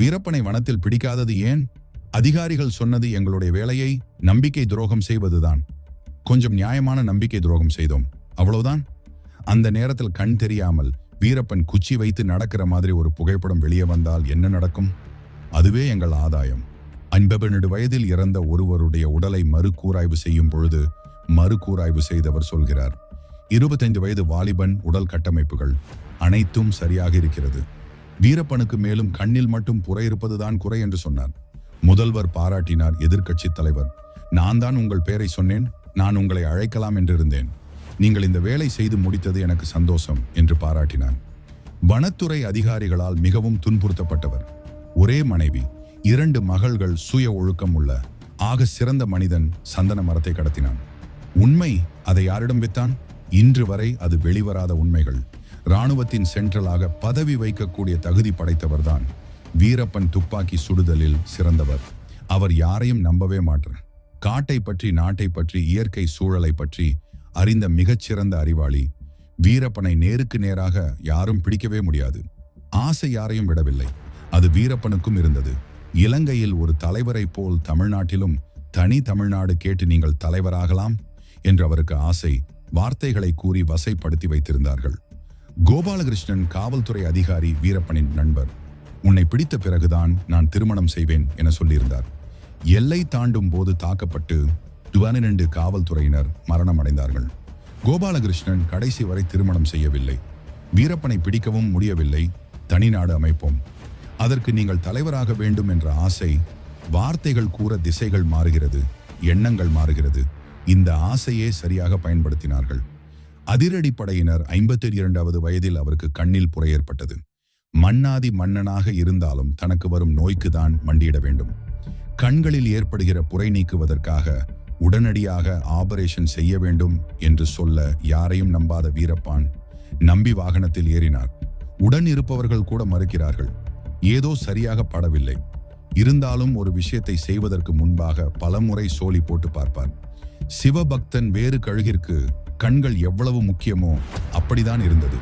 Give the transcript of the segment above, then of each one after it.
வீரப்பனை வனத்தில் பிடிக்காதது ஏன்? அதிகாரிகள் சொன்னது எங்களுடைய வேலையை நம்பிக்கை துரோகம் செய்வதுதான். கொஞ்சம் நியாயமான நம்பிக்கை துரோகம் செய்தோம், அவ்வளவுதான். அந்த நேரத்தில் கண் தெரியாமல் வீரப்பன் குச்சி வைத்து நடக்கிற மாதிரி ஒரு புகைப்படம் வெளியே வந்தால் என்ன நடக்கும்? அதுவே எங்கள் ஆதாயம். 52 வயதில் இறந்த ஒருவருடைய உடலை மறுகூராய்வு செய்யும் பொழுது மறுகூராய்வு செய்தவர் சொல்கிறார், 25 வயது வாலிபன் உடல் கட்டமைப்புகள் அனைத்தும் சரியாக இருக்கிறது. வீரப்பனுக்கு மேலும் கண்ணில் மட்டும் புரை இருப்பதுதான் குறை என்று சொன்னார். முதல்வர் பாராட்டினார். எதிர்க்கட்சி தலைவர், நான் தான் உங்கள் பெயரை சொன்னேன், நான் உங்களை அழைக்கலாம் என்றிருந்தேன், நீங்கள் இந்த வேலை செய்து முடித்தது எனக்கு சந்தோஷம் என்று பாராட்டினார். வனத்துறை அதிகாரிகளால் மிகவும் துன்புறுத்தப்பட்டவர். ஒரே மனைவி, 2 மகள்கள், சுய ஒழுக்கம் உள்ள ஆக சிறந்த மனிதன் சந்தன மரத்தை கடத்தினான். உண்மை அதை யாரிடம் வித்தான்? இன்று வரை அது வெளிவராத உண்மைகள். இராணுவத்தின் சென்ட்ரலாக பதவி வைக்கக்கூடிய தகுதி படைத்தவர்தான் வீரப்பன். துப்பாக்கி சுடுதலில் சிறந்தவர். அவர் யாரையும் நம்பவே மாட்டார். காட்டை பற்றி, நாட்டை பற்றி, இயற்கை சூழலை பற்றி அறிந்த மிகச்சிறந்த அறிவாளி. வீரப்பனை நேருக்கு நேராக யாரும் பிடிக்கவே முடியாது. ஆசை யாரையும் விடவில்லை. அது வீரப்பனுக்கும் இருந்தது. இலங்கையில் ஒரு தலைவரை போல் தமிழ்நாட்டிலும் தனி தமிழ்நாடு கேட்டு நீங்கள் தலைவராகலாம் என்று அவருக்கு ஆசை. வார்த்தைகளை கூறி வசைப்படுத்தி வைத்திருந்தார்கள். கோபாலகிருஷ்ணன் காவல்துறை அதிகாரி, வீரப்பனின் நண்பர். உன்னை பிடித்த பிறகுதான் நான் திருமணம் செய்வேன் என சொல்லியிருந்தார். எல்லை தாண்டும் போது தாக்கப்பட்டு 12 காவல்துறையினர் மரணம் அடைந்தார்கள். கோபாலகிருஷ்ணன் கடைசி வரை திருமணம் செய்யவில்லை. வீரப்பனை பிடிக்கவும் முடியவில்லை. தனிநாடு அமைப்போம், அதற்கு நீங்கள் தலைவராக வேண்டும் என்ற ஆசை. வார்த்தைகள் கூற திசைகள் மாறுகிறது, எண்ணங்கள் மாறுகிறது. இந்த ஆசையே சரியாக பயன்படுத்தினார்கள். அதிரடிப்படையினர் 52வது வயதில் அவருக்கு கண்ணில் புரை ஏற்பட்டது. மன்னாதி மன்னனாக இருந்தாலும் தனக்கு வரும் நோய்க்கு தான் மண்டியிட வேண்டும். கண்களில் ஏற்படுகிற புரை நீக்குவதற்காக உடனடியாக ஆபரேஷன் செய்ய வேண்டும் என்று சொல்ல யாரையும் நம்பாத வீரப்பான் நம்பி வாகனத்தில் ஏறினார். உடன் இருப்பவர்கள் கூட மறுக்கிறார்கள். ஏதோ சரியாக படவில்லை. இருந்தாலும் ஒரு விஷயத்தை செய்வதற்கு முன்பாக பலமுறை சோலி போட்டு பார்ப்பார். சிவபக்தன் வேறு கழுகிற்கு கண்கள் எவ்வளவு முக்கியமோ அப்படிதான் இருந்தது.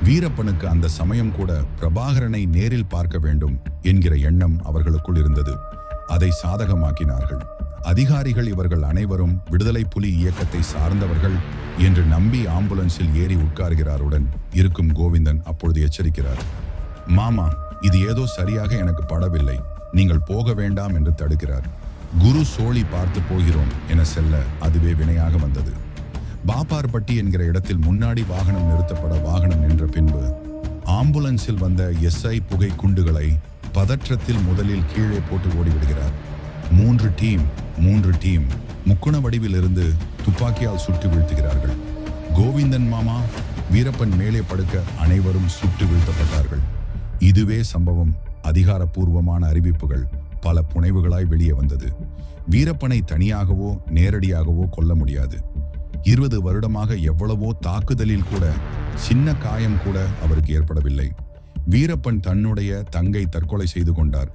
வீரப்பனுக்கு அந்த சமயம் கூட பிரபாகரனை நேரில் பார்க்க வேண்டும் என்கிற எண்ணம் அவர்களுக்குள் இருந்தது. அதை சாதகமாக்கினார்கள். அதிகாரிகள் இவர்கள் அனைவரும் விடுதலை புலி இயக்கத்தை சார்ந்தவர்கள் என்று நம்பி ஆம்புலன்ஸில் ஏறி உட்கார்கிறாருடன் இருக்கும் கோவிந்தன் அப்பொழுது எச்சரிக்கிறார், மாமா, இது ஏதோ சரியாக எனக்கு படவில்லை, நீங்கள் போக வேண்டாம் என்று தடுக்கிறார். குரு சோழி பார்த்து போகிறோம் என செல்ல அதுவே வினையாக வந்தது. பாப்பார்பட்டி என்கிற இடத்தில் முன்னாடி வாகனம் நிறுத்தப்பட வாகனம் நின்ற பின்பு ஆம்புலன்ஸில் வந்த SI புகை குண்டுகளை பதற்றத்தில் முதலில் கீழே போட்டு ஓடிவிடுகிறார். 3 டீம் முக்குண வடிவில் இருந்து துப்பாக்கியால் சுட்டு வீழ்த்துகிறார்கள். கோவிந்தன் மாமா, வீரப்பன் மேலே படுக்க அனைவரும் சுட்டு வீழ்த்தப்பட்டார்கள். இதுவே சம்பவம். அதிகாரப்பூர்வமான அறிவிப்புகள் பல புனைவுகளாய் வெளியே வந்தது. வீரப்பனை தனியாகவோ நேரடியாகவோ கொல்ல முடியாது. 20 வருடமாக எவ்வளவோ தாக்குதலில் கூட சின்ன காயம் கூட அவருக்கு ஏற்படவில்லை. வீரப்பன் தன்னுடைய தங்கை தற்கொலை செய்து கொண்டார்.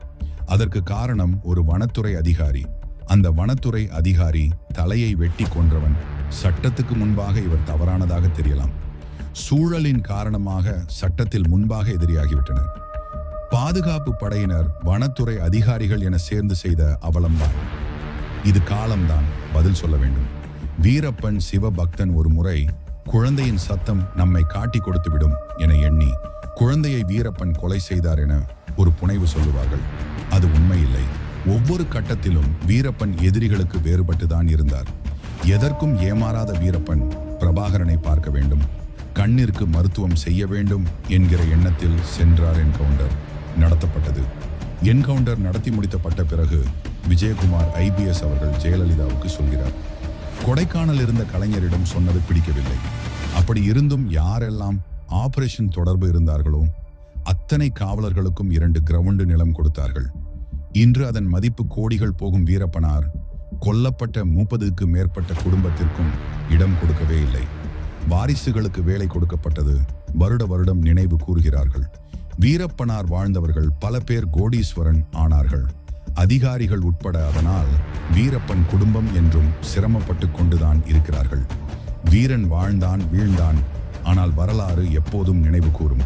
அதற்கு காரணம் ஒரு வனத்துறை அதிகாரி. அந்த வனத்துறை அதிகாரி தலையை வெட்டி கொன்றவன். சட்டத்துக்கு முன்பாக இவர் தவறானதாக தெரியலாம். சூழலின் காரணமாக சட்டத்தில் முன்பாக எதிரியாகிவிட்டனர். பாதுகாப்பு படையினர் வனத்துறை அதிகாரிகள் என சேர்ந்து செய்த அவலம்தான் இது. காலம்தான் பதில் சொல்ல வேண்டும். வீரப்பன் சிவபக்தன் ஒரு முறை குழந்தையின் சத்தம் நம்மை காட்டி கொடுத்து விடும் என எண்ணி குழந்தையை வீரப்பன் கொலை செய்தார் என ஒரு புனைவு சொல்லுவார்கள். அது உண்மையில்லை. ஒவ்வொரு கட்டத்திலும் வீரப்பன் எதிரிகளுக்கு வேறுபட்டுதான் இருந்தார். எதற்கும் ஏமாறாத வீரப்பன் பிரபாகரனை பார்க்க வேண்டும், கண்ணிற்கு மருத்துவம் செய்ய வேண்டும் என்கிற எண்ணத்தில் சென்றார். என்கவுண்டர் நடத்தப்பட்டது. என்கவுண்டர் நடத்தி முடித்தப்பட்ட பிறகு விஜயகுமார் IPS அவர்கள் ஜெயலலிதாவுக்கு சொல்கிறார், கொடைக்கானல் இருந்த கலைஞரிடம் சொன்னது பிடிக்கவில்லை. அப்படி இருந்தும் யாரெல்லாம் ஆபரேஷன் தொடர்பு இருந்தார்களோ அத்தனை காவலர்களுக்கும் 2 கிரவுண்டு நிலம் கொடுத்தார்கள். இன்று அதன் மதிப்பு கோடிகள் போகும் வீரப்பனார் கொல்லப்பட்ட 30க்கு மேற்பட்ட குடும்பத்திற்கும் இடம் கொடுக்கவே இல்லை. வாரிசுகளுக்கு வேலை கொடுக்கப்பட்டது. வருடம் நினைவு கூறுகிறார்கள். வீரப்பனார் வாழ்ந்தவர்கள் பல பேர் கோடீஸ்வரன் ஆனார்கள், அதிகாரிகள் உட்பட. அதனால் வீரப்பன் குடும்பம் என்றும் சிரமப்பட்டு கொண்டுதான் இருக்கிறார்கள். வீரன் வாழ்ந்தான், வீழ்ந்தான், ஆனால் வரலாறு எப்போதும் நினைவு கூறும்.